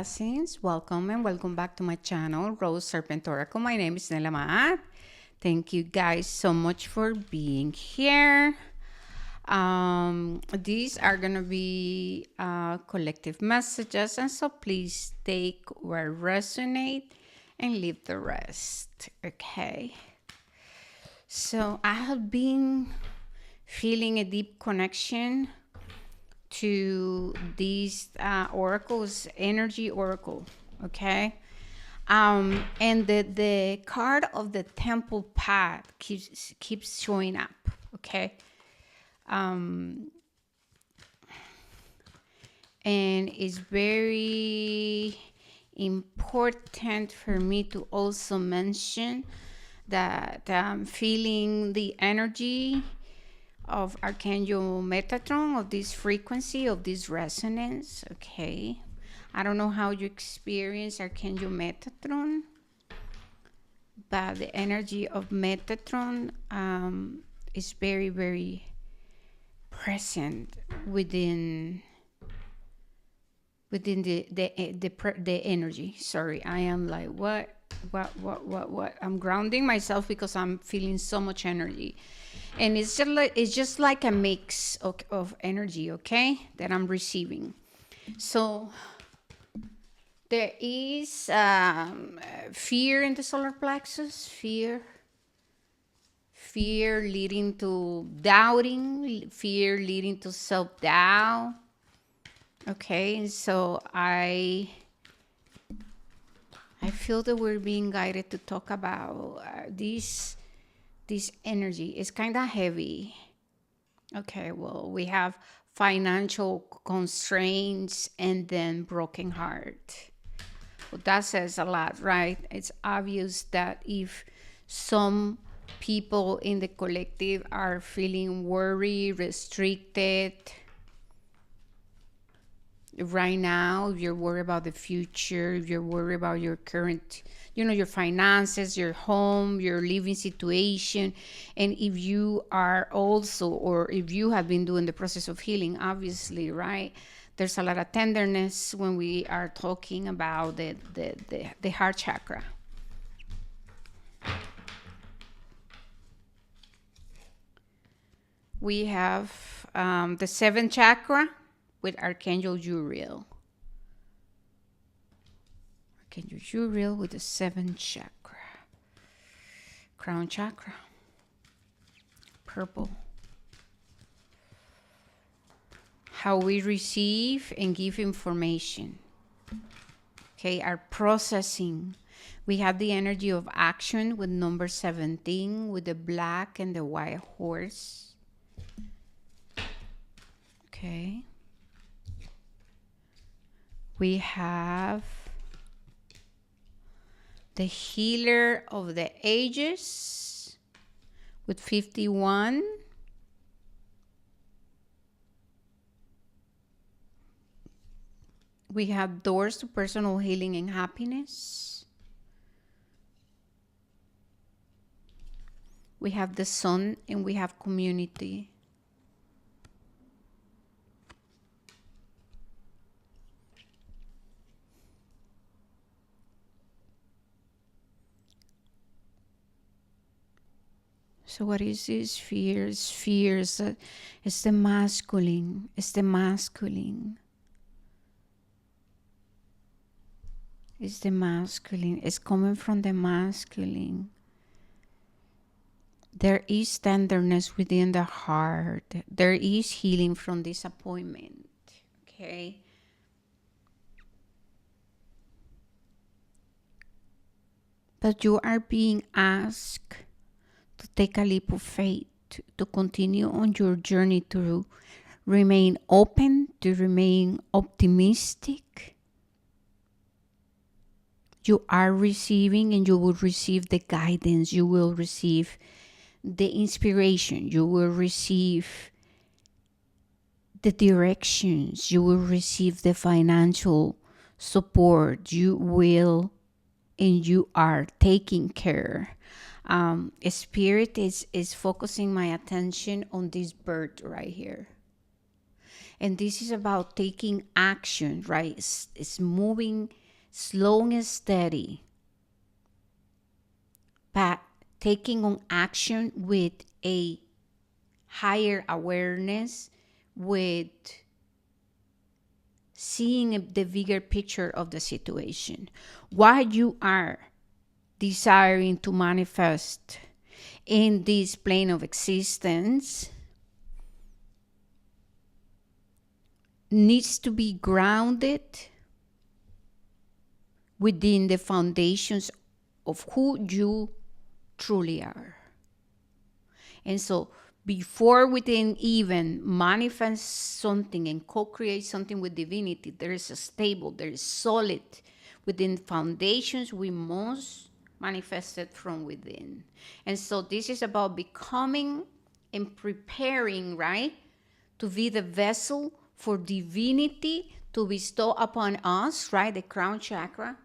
Blessings, welcome and welcome back to my channel, Rose Serpent Oracle. My name is Nela Maat. Thank you guys so much for being here. These are gonna be collective messages, and so please take what resonate and leave the rest. Okay. So I have been feeling a deep connection to these oracles, energy oracle. Okay. And the card of the temple path keeps showing up. Okay. And it's very important for me to also mention that I'm feeling the energy of Archangel Metatron, of this frequency, of this resonance. Okay. I don't know how you experience Archangel Metatron, but the energy of Metatron is very, very present within the energy. Sorry, I am like, what? I'm grounding myself because I'm feeling so much energy. And it's just like a mix of energy, okay, that I'm receiving. So there is fear in the solar plexus, fear leading to doubting, fear leading to self-doubt. Okay, so I feel that we're being guided to talk about this energy. Is kind of heavy. Okay, well, we have financial constraints and then broken heart. Well, that says a lot, right? It's obvious that if some people in the collective are feeling worried, restricted right now, if you're worried about the future, if you're worried about your current, your finances, your home, your living situation, and if you are also, or if you have been doing the process of healing, obviously, right? There's a lot of tenderness when we are talking about the heart chakra. We have the seventh chakra with Archangel Uriel. Archangel Uriel with the seventh chakra. Crown chakra. Purple. How we receive and give information. Okay, our processing. We have the energy of action with number 17 with the black and the white horse. Okay. We have the healer of the ages with 51. We have doors to personal healing and happiness. We have the sun and we have community. So what is this? Fears. It's the masculine. It's the masculine. It's the masculine. It's coming from the masculine. There is tenderness within the heart. There is healing from disappointment. Okay. But you are being asked to take a leap of faith, to continue on your journey, to remain open, to remain optimistic. You are receiving and you will receive the guidance. You will receive the inspiration. You will receive the directions. You will receive the financial support. You will and you are taking care. Spirit is focusing my attention on this bird right here. And this is about taking action, right? It's moving slow and steady, but taking on action with a higher awareness, with seeing the bigger picture of the situation. What you are desiring to manifest in this plane of existence needs to be grounded within the foundations of who you truly are. And so before we can even manifest something and co-create something with divinity, there is a stable, there is solid within foundations we must manifest it from within. And so this is about becoming and preparing, right? To be the vessel for divinity to bestow upon us, right? The crown chakra.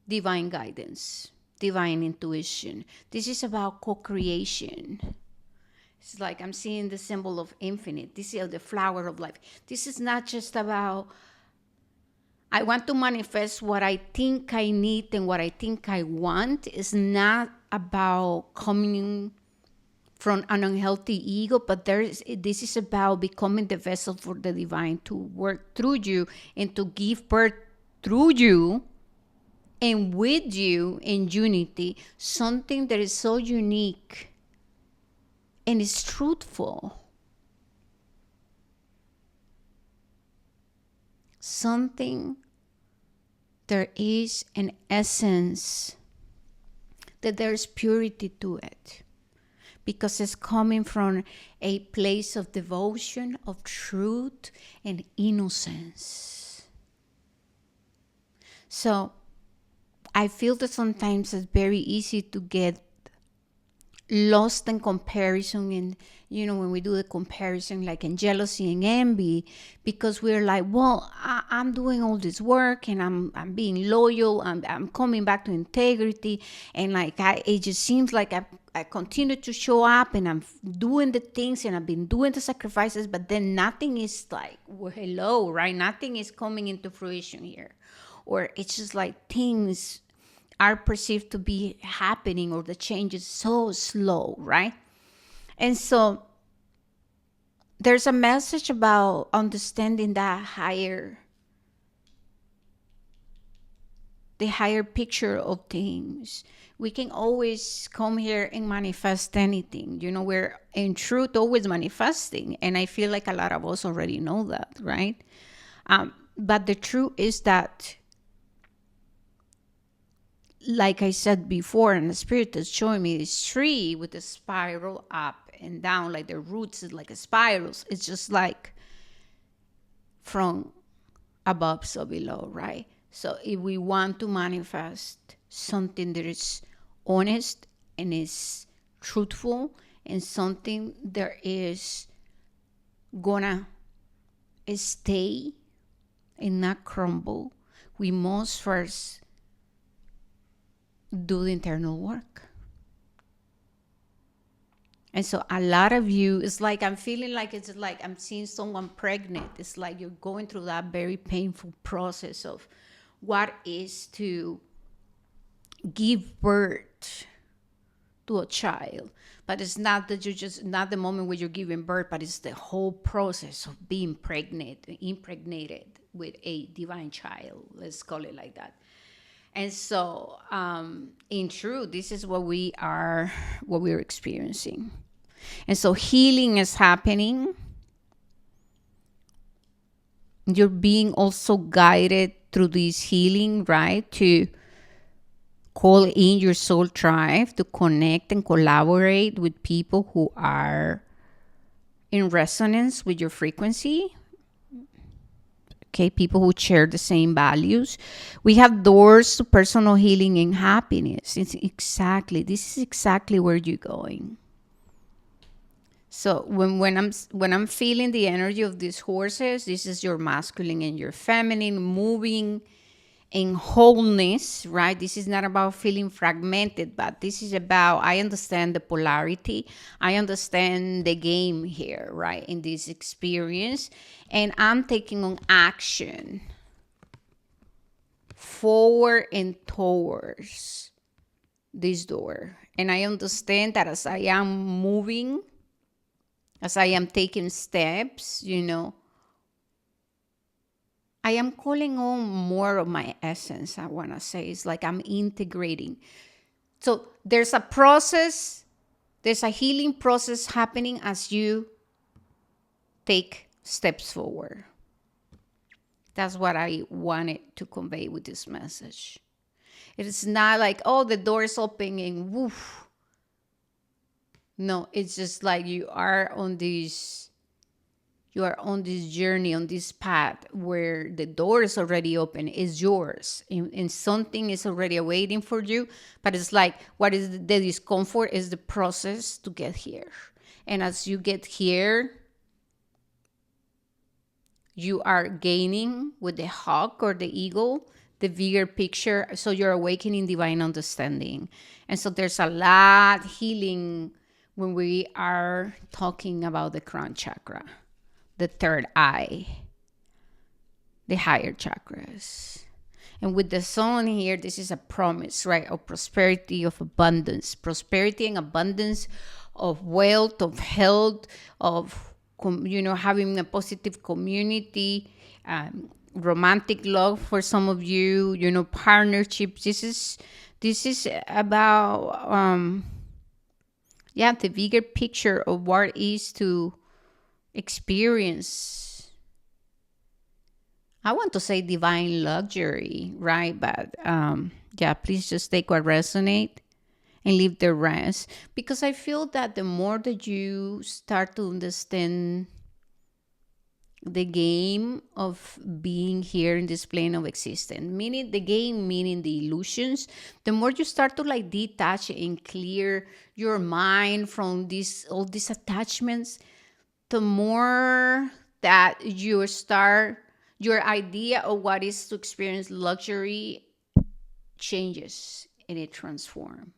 Divine guidance, divine intuition. This is about co-creation. It's like I'm seeing the symbol of infinite. This is the flower of life. This is not just about I want to manifest what I think I need and what I think I want. It's not about coming from an unhealthy ego, but this is about becoming the vessel for the divine to work through you and to give birth through you and with you in unity, something that is so unique and is truthful. Something there is an essence, that there's purity to it, because it's coming from a place of devotion, of truth, and innocence. So I feel that sometimes it's very easy to get lost in comparison, and when we do the comparison, like in jealousy and envy, because we're like, well, I'm doing all this work and I'm being loyal, I'm coming back to integrity, and like it just seems like I continue to show up and I'm doing the things and I've been doing the sacrifices, but then nothing is like, well, hello, right? Nothing is coming into fruition here. Or it's just like things are perceived to be happening, or the change is so slow, right? And so there's a message about understanding the higher picture of things. We can always come here and manifest anything. We're in truth always manifesting. And I feel like a lot of us already know that, right? But the truth is that, like I said before, and the spirit is showing me this tree with a spiral up and down, like the roots is like a spirals. It's just like from above so below, right? So if we want to manifest something that is honest and is truthful, and something that is gonna stay and not crumble, we must first do the internal work. And so a lot of you, it's like I'm feeling like it's like I'm seeing someone pregnant. It's like you're going through that very painful process of what is to give birth to a child. But it's not that you just, not the moment when you're giving birth, but it's the whole process of being pregnant, impregnated with a divine child. Let's call it like that. And so, in truth, this is what we're experiencing. And so healing is happening. You're being also guided through this healing, right? To call in your soul tribe, to connect and collaborate with people who are in resonance with your frequency. Okay, people who share the same values. We have doors to personal healing and happiness. This is exactly where you're going. So when I'm feeling the energy of these horses, this is your masculine and your feminine moving in wholeness, right? This is not about feeling fragmented, but this is about, I understand the polarity. I understand the game here, right? In this experience. And I'm taking on action forward and towards this door. And I understand that as I am moving, as I am taking steps, I am calling on more of my essence, I want to say. It's like I'm integrating. So there's a process, there's a healing process happening as you take steps forward. That's what I wanted to convey with this message. It is not like, oh, the door is open and woof. No, it's just like you are on this journey, on this path where the door is already open, is yours, and something is already waiting for you. But it's like, what is the discomfort is the process to get here. And as you get here, you are gaining with the hawk or the eagle the bigger picture. So you're awakening divine understanding. And so there's a lot healing when we are talking about the crown chakra, the third eye, the higher chakras. And with the sun here, this is a promise, right? Of prosperity, of abundance. Prosperity and abundance, of wealth, of health, of having a positive community, romantic love for some of you, partnerships. This is about the bigger picture of what is to experience. I want to say divine luxury, right? But please just take what resonates and leave the rest. Because I feel that the more that you start to understand the game of being here in this plane of existence, meaning the game, meaning the illusions, the more you start to like detach and clear your mind from all these attachments, the more that you start, your idea of what is to experience luxury changes and it transforms.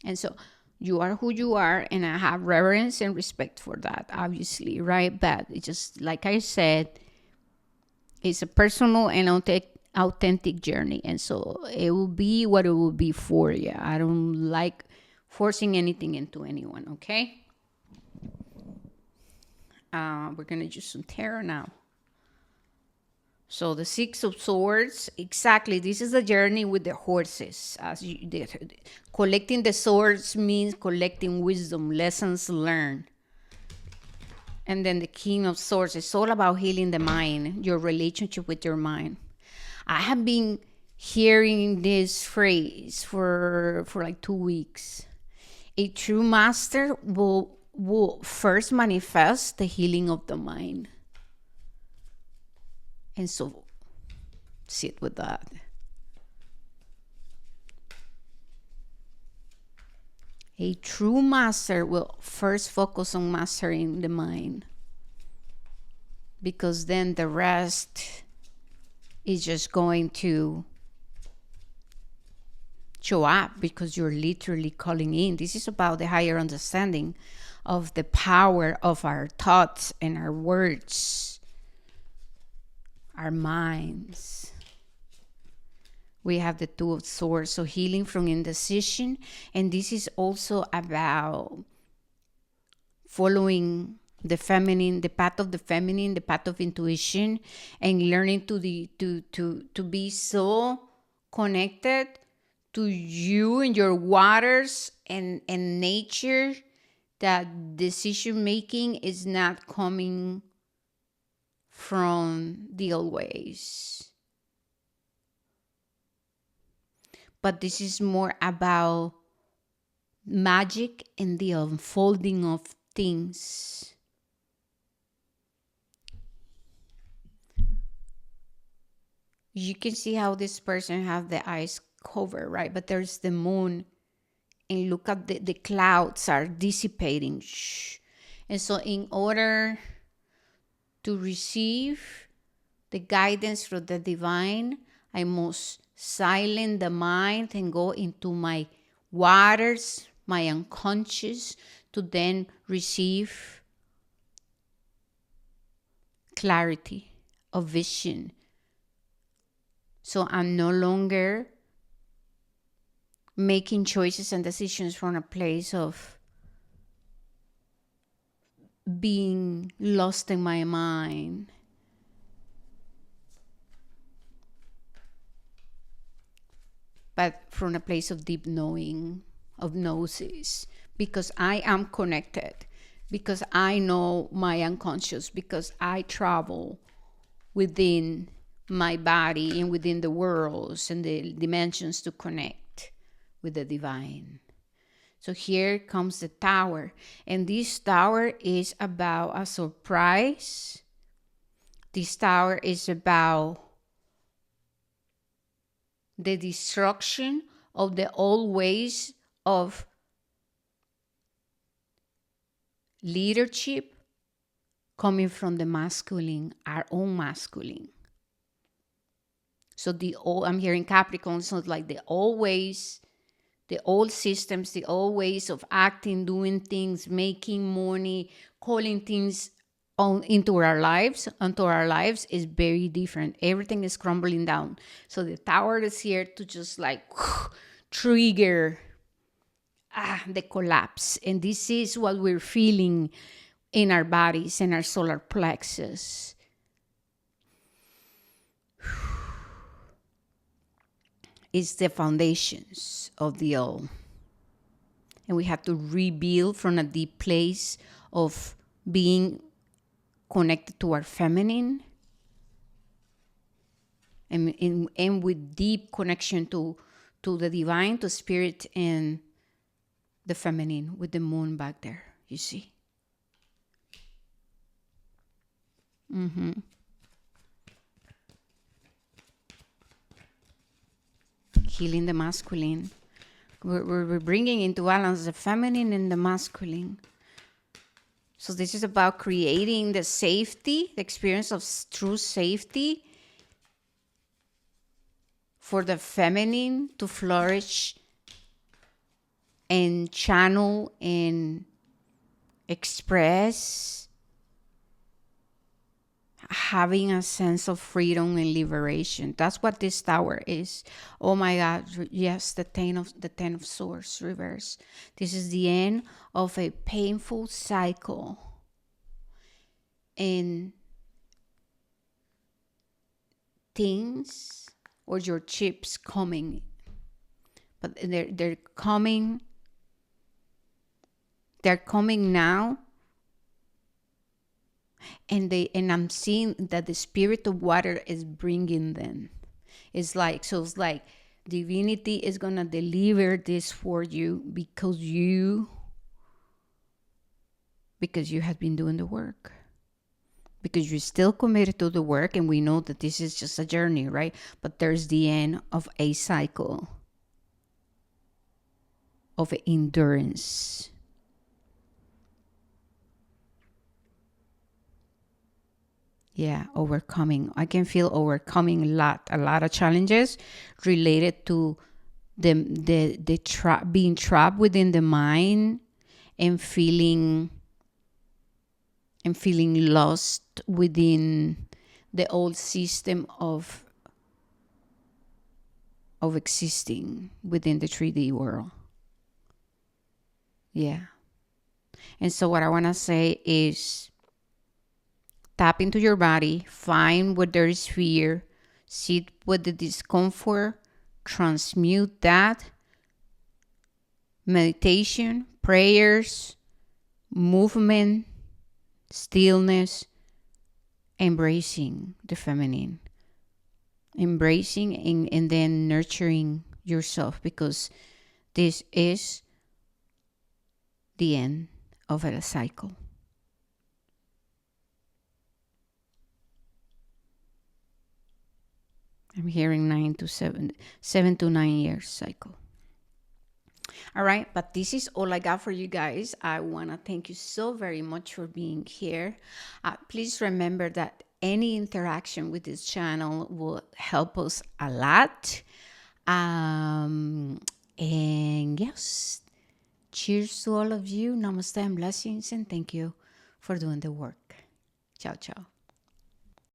And so you are who you are, and I have reverence and respect for that, obviously, right? But it's just, like I said, it's a personal and authentic journey. And so it will be what it will be for you. I don't like forcing anything into anyone, okay? We're going to use some tarot now. So the Six of Swords, exactly. This is the journey with the horses. Collecting the swords means collecting wisdom, lessons learned. And then the King of Swords is all about healing the mind, your relationship with your mind. I have been hearing this phrase for like 2 weeks. A true master will first manifest the healing of the mind. And so sit with that. A true master will first focus on mastering the mind, because then the rest is just going to show up, because you're literally calling in. This is about the higher understanding of the power of our thoughts and our words, our minds. We have the Two of Swords, so healing from indecision. And this is also about following the feminine, the path of the feminine, the path of intuition, and learning to be so connected to you and your waters and nature, that decision making is not coming from the old ways. But this is more about magic and the unfolding of things. You can see how this person have the eyes covered, right? But there's the moon, and look at the clouds are dissipating. Shh. And so in order to receive the guidance from the divine, I must silence the mind and go into my waters, my unconscious, to then receive clarity of vision. So I'm no longer making choices and decisions from a place of being lost in my mind, but from a place of deep knowing, of gnosis, because I am connected, because I know my unconscious, because I travel within my body and within the worlds and the dimensions to connect with the divine. So here comes the tower, and this tower is about a surprise. This tower is about the destruction of the old ways of leadership coming from the masculine, our own masculine. So I'm hearing Capricorn, so like the old ways, the old systems, the old ways of acting, doing things, making money, calling things onto our lives is very different. Everything is crumbling down. So the tower is here to just like trigger the collapse. And this is what we're feeling in our bodies and our solar plexus. It's the foundations of the all. And we have to rebuild from a deep place of being connected to our feminine and with deep connection to the divine, to spirit, and the feminine with the moon back there, you see. Healing the masculine. We're bringing into balance the feminine and the masculine. So this is about creating the safety, the experience of true safety for the feminine to flourish and channel and express, having a sense of freedom and liberation. That's what this tower is. Oh my God, yes, the ten of swords reverse. This is the end of a painful cycle, and things or your chips coming, but they're coming now. And I'm seeing that the spirit of water is bringing them. It's like divinity is gonna deliver this for you because you have been doing the work, because you're still committed to the work. And we know that this is just a journey, right? But there's the end of a cycle of endurance. Yeah, overcoming. I can feel overcoming a lot of challenges related to being trapped within the mind and feeling lost within the old system of existing within the 3D world. Yeah. And so what I want to say is, tap into your body, find where there is fear, sit with the discomfort, transmute that. Meditation, prayers, movement, stillness, embracing the feminine. Embracing and then nurturing yourself, because this is the end of a cycle. I'm hearing 7 to 9 years cycle. All right, but this is all I got for you guys. I want to thank you so very much for being here. Please remember that any interaction with this channel will help us a lot. And yes, cheers to all of you. Namaste and blessings. And thank you for doing the work. Ciao, ciao.